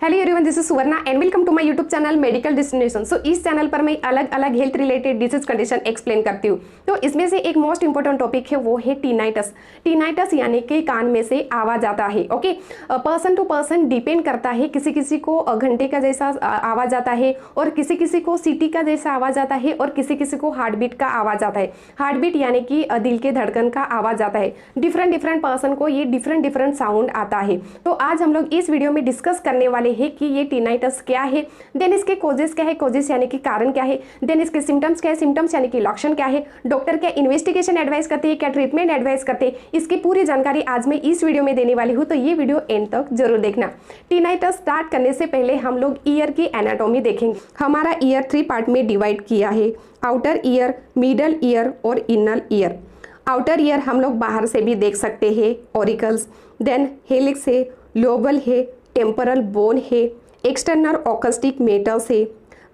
Hello everyone, this is Suvarna and welcome to my YouTube channel medical destination. So इस channel पर मैं अलग अलग health related disease condition explain करती हूँ। तो इसमें से एक मोस्ट इंपॉर्टेंट टॉपिक है, वो है टिनाइटस। टिनाइटस यानी कि कान में से आवाज आता है। Okay, person to person depend करता है। किसी किसी को घंटे का जैसा आवाज आता है और किसी किसी को सीटी का जैसा आवाज आता है और किसी किसी को हार्ट बीट का आवाज आता है। हार्ट बीट यानी कि दिल के धड़कन का आवाज आता है। डिफरेंट पर्सन को ये डिफरेंट साउंड आता है। तो आज हम लोग इस वीडियो में डिस्कस करने वाले है कि ये टिनाइटस क्या है, देन इसके कॉजेस क्या है, कॉजेस यानी कि कारण क्या है, देन इसके सिम्टम्स क्या है, सिम्टम्स यानी कि लक्षण क्या है, डॉक्टर क्या इन्वेस्टिगेशन एडवाइस करते हैं, क्या ट्रीटमेंट एडवाइस करते हैं, इसकी पूरी जानकारी आज मैं इस वीडियो में देने वाली हूँ। तो ये वीडियो एंड तक जरूर देखना। टिनाइटस स्टार्ट करने से पहले हम लोग ईयर की एनाटॉमी देखेंगे। हमारा ईयर 3 पार्ट में डिवाइड किया है, आउटर ईयर, मिडल ईयर और इनर ईयर। आउटर ईयर हम लोग बाहर से भी देख सकते हैं, ऑरिकल्स, देन हेलिक्स है, लोबल है, टेम्पोरल बोन है, एक्सटर्नल ऑकस्टिक मेटल्स है,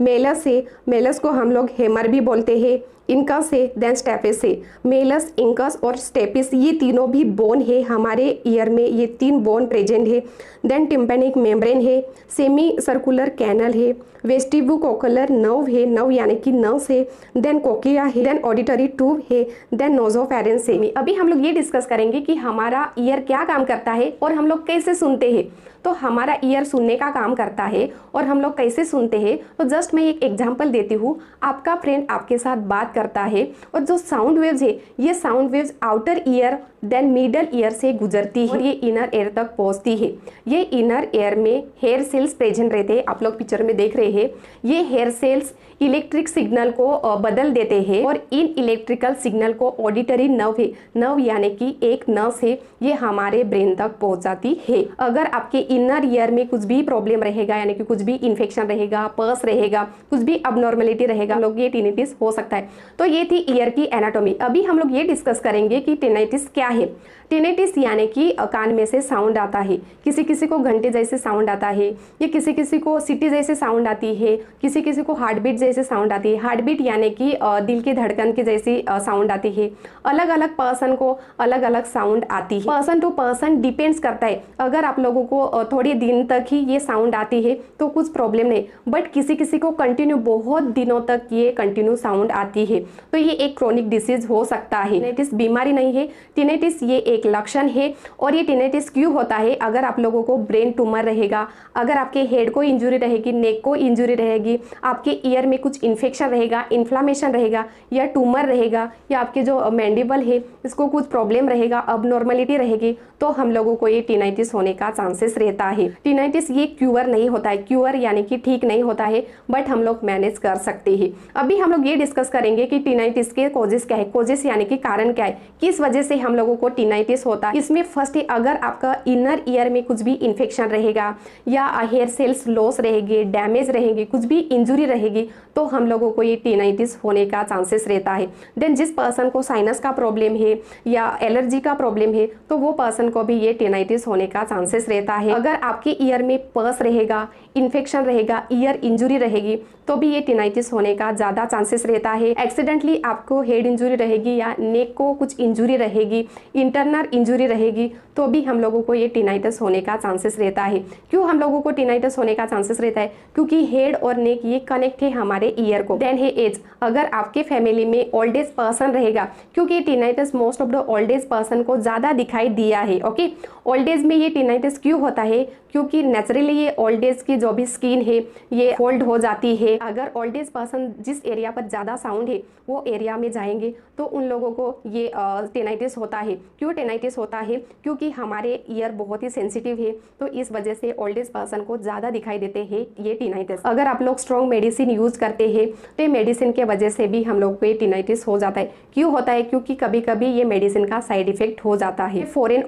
मेलस है, मेलस को हम लोग हेमर भी बोलते हैं, इनकस है, देन स्टेपिस है। मेलस, इंकस और स्टेपिस ये तीनों भी बोन है हमारे ईयर में, ये 3 बोन प्रेजेंट है। देन टिम्पैनिक मेम्ब्रेन है, सेमी सर्कुलर कैनल है, वेस्टिबुकोकुलर नर्व है, नर्व यानी कि नर्व्स है, देन कोक्लिया है, देन ऑडिटरी ट्यूब है, देन नोजोफेरेंस है। अभी हम लोग ये डिस्कस करेंगे कि हमारा ईयर क्या काम करता है और हम लोग कैसे सुनते हैं। तो हमारा ईयर सुनने का काम करता है और हम लोग कैसे सुनते हैं, तो जस्ट मैं एक एग्जांपल देती हूँ। आपका फ्रेंड आपके साथ बात करता है और जो साउंड वेव्स है, ये sound waves outer ear then middle ear से गुजरती है और ये इनर ईयर तक पहुंचती है। ये इनर ईयर में हेयर सेल्स प्रेजेंट रहते हैं, आप लोग पिक्चर में देख रहे हैं। ये हेयर सेल्स इलेक्ट्रिक सिग्नल को बदल देते हैं और इन इलेक्ट्रिकल सिग्नल को ऑडिटरी नर्व है, नर्व यानी कि एक नर्व है, ये हमारे ब्रेन तक पहुंचाती है। अगर आपके इनर ईयर में कुछ भी प्रॉब्लम रहेगा, यानी कि कुछ भी इन्फेक्शन रहेगा, पर्स रहेगा, कुछ भी अबनॉर्मलिटी रहेगा, लोग ये टिनिटिस हो सकता है। तो ये थी ईयर की एनाटॉमी। अभी हम लोग ये डिस्कस करेंगे कि टिनाइटिस क्या है। टिनाइटिस यानी कि कान में से साउंड आता है। किसी किसी को घंटे जैसे साउंड आता है, या किसी किसी को सीटी जैसे साउंड आती है, किसी किसी को हार्ट बीट जैसे साउंड आती है। हार्ट बीट यानी कि दिल के धड़कन के जैसी साउंड आती है। अलग अलग पर्सन को अलग अलग साउंड आती है। पर्सन टू पर्सन डिपेंड्स करता है। अगर आप लोगों को थोड़े दिन तक ही ये साउंड आती है तो कुछ प्रॉब्लम नहीं, बट किसी किसी को कंटिन्यू बहुत दिनों तक ये कंटिन्यू साउंड आती है, तो ये एक क्रोनिक डिसीज हो सकता है। टिनाइटिस बीमारी नहीं है, टिनाइटिस ये एक लक्षण है। और ये टिनाइटिस क्यों होता है? अगर आप लोगों को ब्रेन ट्यूमर रहेगा, अगर आपके हेड को इंजुरी रहेगी, नेक को इंजुरी रहेगी, आपके ईयर में कुछ इन्फेक्शन रहेगा, इन्फ्लामेशन रहेगा, या ट्यूमर रहेगा, या आपके जो मैंडिबल है इसको कुछ प्रॉब्लम रहेगा, अबनॉर्मलिटी रहेगी, तो हम लोगों को ये टिनाइटिस होने का चांसेस रहता है। टिनाइटिस ये क्यूअर नहीं होता है, क्यूअर यानी कि ठीक नहीं होता है, बट हम लोग मैनेज कर सकते हैं। अभी हम लोग ये डिस्कस करेंगे कि टिनाइटिस के कॉजेस क्या है। कॉजेस यानी कि कारण क्या है, किस वजह से हम लोगों को टिनाइटिस होता है। इसमें फर्स्ट है, अगर आपका इनर ईयर में कुछ भी इन्फेक्शन रहेगा, या हेयर सेल्स लॉस रहेगी, डैमेज रहेगी, कुछ भी इंजुरी रहेगी, तो हम लोगों को ये टिनाइटिस होने का चांसेस रहता है। देन जिस पर्सन को साइनस का प्रॉब्लम है या एलर्जी का प्रॉब्लम है, तो वो पर्सन को भी ये टिनाइटिस होने का चांसेस रहता है। अगर आपके ईयर में पर्स रहेगा, इन्फेक्शन रहेगा, ईयर इंजुरी रहेगी, तो भी ये टिनाइटिस होने का ज़्यादा चांसेस रहता है। एक्सीडेंटली आपको हेड इंजुरी रहेगी या नेक को कुछ इंजुरी रहेगी, इंटरनल इंजुरी रहेगी, तो भी हम लोगों को ये टिनाइटिस होने का चांसेस रहता है। क्यों हम लोगों को टिनाइटिस होने का चांसेस रहता है? क्योंकि हेड और नेक ये कनेक्ट है हमारे ईयर को। देन है एज, अगर आपके फैमिली में ओल्ड एज पर्सन रहेगा, क्योंकि tinnitus most of the old age person को ज़्यादा दिखाई दिया है। ओके, ओल्ड एज में ये टिनाइटिस क्यों होता है? क्योंकि नेचुरली ये ओल्ड एज की जो भी स्किन है ये फोल्ड हो जाती है। अगर ओल्ड एज पर्सन जिस एरिया पर ज़्यादा साउंड है वो एरिया में जाएंगे तो उन लोगों को ये टिनाइटिस होता है। क्यों टिनाइटिस होता है? क्योंकि हमारे ईयर बहुत ही सेंसिटिव है, तो इस वजह से ओल्ड एज पर्सन को ज़्यादा दिखाई देते हैं ये टिनाइटिस। अगर आप लोग स्ट्रॉन्ग मेडिसिन यूज करते हैं तो मेडिसिन के वजह से भी हम लोग को ये टिनाइटिस हो जाता है। क्यों होता है? क्योंकि कभी कभी ये मेडिसिन का साइड इफेक्ट हो जाता है। फॉरेन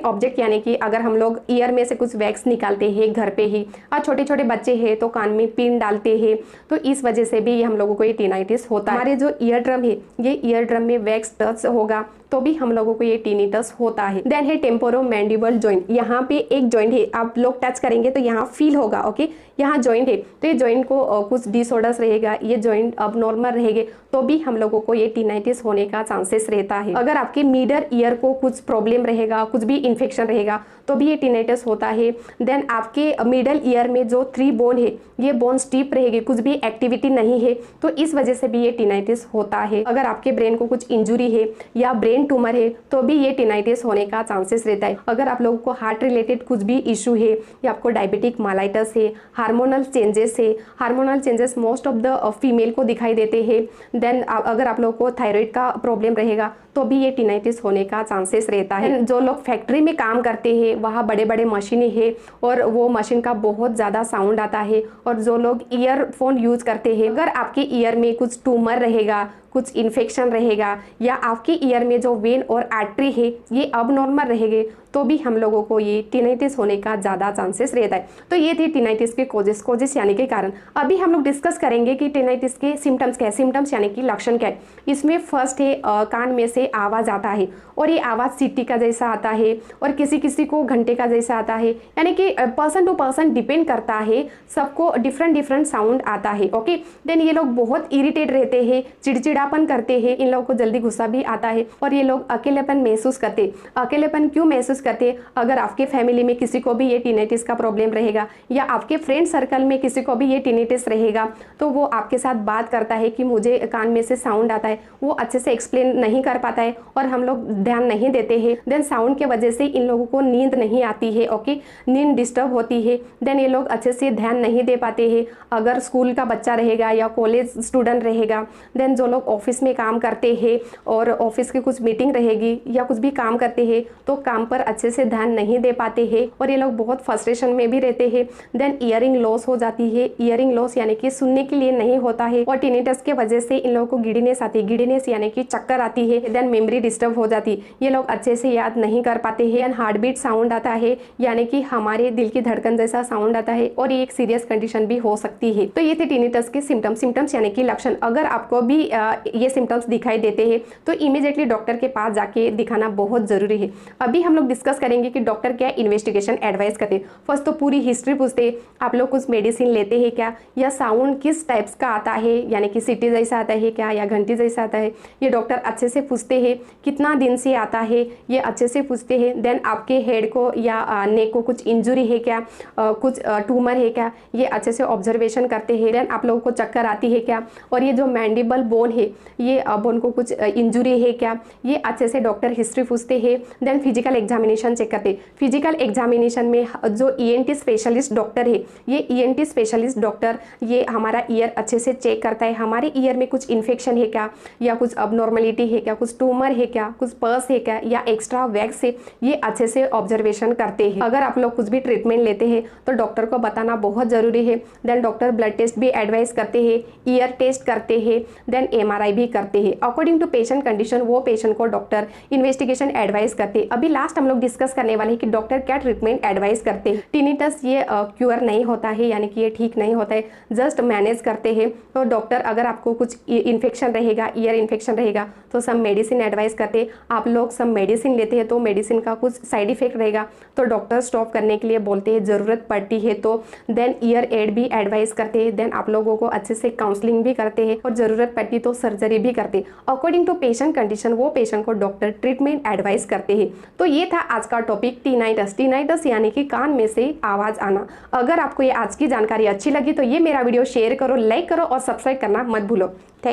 ऑब्जेक्ट यानी कि अगर हम लोग ईयर में से कुछ वैक्स निकालते हैं घर पे ही, और छोटे छोटे बच्चे हैं तो कान में पिन डालते हैं, तो इस वजह से भी हम लोगों को ये टिनाइटिस होता है। हमारे जो ईयर ड्रम है, ये ईयर ड्रम में वैक्स टच होगा तो भी हम लोगों को ये टिनिटस होता है। देन है टेम्पोरोमैंडिबल जॉइंट, यहाँ पे एक जॉइंट है, आप लोग टच करेंगे तो यहाँ फील होगा, ओके, यहाँ जॉइंट है, तो ये जॉइंट को कुछ डिसऑर्डर्स रहेगा, ये जॉइंट अब नॉर्मल रहेंगे तो भी हम लोगों को ये टिनाइटिस होने का चांसेस रहता है। अगर आपके मिडल ईयर को कुछ प्रॉब्लम रहेगा, कुछ भी इन्फेक्शन रहेगा तो भी ये टिनाइटिस होता है। देन आपके मिडल ईयर में जो 3 बोन है ये बोन स्टीप रहेगी, कुछ भी एक्टिविटी नहीं है तो इस वजह से भी ये टिनाइटिस होता है। अगर आपके ब्रेन को कुछ इंजुरी है या ब्रेन ट्यूमर है तो भी ये टिनाइटिस होने का चांसेस रहता है। अगर आप लोगों को हार्ट रिलेटेड कुछ भी इशू है या आपको डायबिटिक मेलिटस है, हार्मोनल चेंजेस है, hormonal changes most of the female को दिखाई देते हैं। देन अगर आप लोगों को थायराइड का प्रॉब्लम रहेगा तो भी ये टिनाइटिस होने का चांसेस रहता है। जो लोग फैक्ट्री में काम करते हैं वहाँ बड़े बड़े मशीनें हैं और वो मशीन का बहुत ज़्यादा साउंड आता है, और जो लोग ईयरफोन यूज करते हैं, अगर आपके ईयर में कुछ ट्यूमर रहेगा, कुछ इन्फेक्शन रहेगा या आपके ईयर में जो वेन और आर्टरी है ये अब नॉर्मल रहेंगे तो भी हम लोगों को ये टिनाइटिस होने का ज़्यादा चांसेस रहता है। तो ये थे टिनाइटिस के कोजेस यानी के कारण। अभी हम लोग डिस्कस करेंगे कि टिनाइटिस के सिम्टम्स क्या है, सिम्टम्स यानी कि लक्षण क्या है। इसमें फर्स्ट है कान में से आवाज़ आता है और ये आवाज़ सीटी का जैसा आता है और किसी किसी को घंटे का जैसा आता है, यानी कि पर्सन टू पर्सन डिपेंड करता है, सबको डिफरेंट साउंड आता है, ओके। देन ये लोग बहुत इरिटेट रहते हैं, चिड़चिड़ापन करते हैं, इन लोगों को जल्दी गुस्सा भी आता है और ये लोग अकेलेपन महसूस करते। अकेलेपन क्यों महसूस करते? अगर आपके फैमिली में किसी को भी ये टिनाइटिस का प्रॉब्लम रहेगा या आपके फ्रेंड सर्कल में किसी को भी ये टिनाइटिस रहेगा तो वो आपके साथ बात करता है कि मुझे कान में से साउंड आता है, वो अच्छे से एक्सप्लेन नहीं कर पाता है और हम लोग ध्यान नहीं देते हैं। देन साउंड के वजह से इन लोगों को नींद नहीं आती है, ओके, नींद डिस्टर्ब होती है। देन ये लोग अच्छे से ध्यान नहीं दे पाते हैं। अगर स्कूल का बच्चा रहेगा या कॉलेज स्टूडेंट रहेगा, देन जो लोग ऑफिस में काम करते हैं और ऑफिस की कुछ मीटिंग रहेगी या कुछ भी काम करते हैं तो काम पर अच्छे से ध्यान नहीं दे पाते हैं और ये लोग बहुत फ्रस्ट्रेशन में भी रहते हैं। देन ईयरिंग लॉस हो जाती है, ईयरिंग लॉस यानी कि सुनने के लिए नहीं होता है और टिनिटस के वजह से इन लोगों को गिडीनेस आती है, गिडीनेस यानी कि चक्कर आती है। देन मेमोरी डिस्टर्ब हो जाती है, ये लोग अच्छे से याद नहीं कर पाते हैं। एंड हार्ट बीट साउंड आता है यानी कि हमारे दिल की धड़कन जैसा साउंड आता है और ये एक सीरियस कंडीशन भी हो सकती है। तो ये थे टिनिटस के सिम्टम्स यानी कि लक्षण। अगर आपको भी ये सिम्टम्स दिखाई देते हैं तो इमीडिएटली डॉक्टर के पास जाके दिखाना बहुत जरूरी है। अभी हम लोग डिस्कस करेंगे कि डॉक्टर क्या इन्वेस्टिगेशन एडवाइस करते हैं। फर्स्ट तो पूरी हिस्ट्री पूछते हैं, आप लोग कुछ मेडिसिन लेते हैं क्या, या साउंड किस टाइप्स का आता है, यानी कि सीटी जैसा आता है क्या या घंटी जैसा आता है, ये डॉक्टर अच्छे से पूछते हैं। कितना दिन से आता है ये अच्छे से पूछते हैं। देन आपके हेड को या नेक को कुछ इंजुरी है क्या, कुछ ट्यूमर है क्या, ये अच्छे से ऑब्जर्वेशन करते हैं। देन आप लोगों को चक्कर आती है क्या, और ये जो मैंडिबल बोन है ये बोन को कुछ इंजुरी है क्या, ये अच्छे से डॉक्टर हिस्ट्री पूछते हैं। देन फिजिकल एग्जामिनेशन चेक करते हैं। फिजिकल एग्जामिनेशन में जो ईएनटी स्पेशलिस्ट डॉक्टर है, ये ईएनटी स्पेशलिस्ट डॉक्टर ये हमारा ईयर अच्छे से चेक करता है, हमारे ईयर में कुछ इन्फेक्शन है क्या या कुछ अबनॉर्मलिटी है क्या, कुछ ट्यूमर है क्या, कुछ पर्स है क्या या एक्स्ट्रा वैक्स है, ये अच्छे से ऑब्जर्वेशन करते हैं। अगर आप लोग कुछ भी ट्रीटमेंट लेते हैं तो डॉक्टर को बताना बहुत जरूरी है। देन डॉक्टर ब्लड टेस्ट भी एडवाइस करते हैं, ईयर टेस्ट करते हैं, देन एमआरआई भी करते हैं। अकॉर्डिंग टू पेशेंट कंडीशन वो पेशेंट को डॉक्टर इन्वेस्टिगेशन एडवाइस करते हैं। अभी लास्ट हम लोग डिस्कस करने वाले हैं कि डॉक्टर क्या ट्रीटमेंट एडवाइस करते हैं। टिनिटस ये क्योर नहीं होता है, यानी कि ये ठीक नहीं होता है, जस्ट मैनेज करते हैं। तो डॉक्टर अगर आपको कुछ इन्फेक्शन रहेगा, ईयर इन्फेक्शन रहेगा तो सब मेडिसिन एडवाइस करते हैं। आप लोग सब मेडिसिन लेते हैं तो मेडिसिन का कुछ साइड इफेक्ट रहेगा तो डॉक्टर स्टॉप करने के लिए बोलते हैं, ज़रूरत पड़ती है तो। देन ईयर एड भी एडवाइस करते हैं। देन आप लोगों को अच्छे से काउंसलिंग भी करते हैं और ज़रूरत पड़ती तो सर्जरी भी करते हैं। अकॉर्डिंग टू पेशेंट कंडीशन वो पेशेंट को डॉक्टर ट्रीटमेंट एडवाइस करते हैं। तो ये था आज का टॉपिक टिनाइटस। टिनाइटस यानी कि कान में से आवाज़ आना। अगर आपको ये आज की जानकारी अच्छी लगी तो ये मेरा वीडियो शेयर करो, लाइक करो और सब्सक्राइब करना मत भूलो। थैंक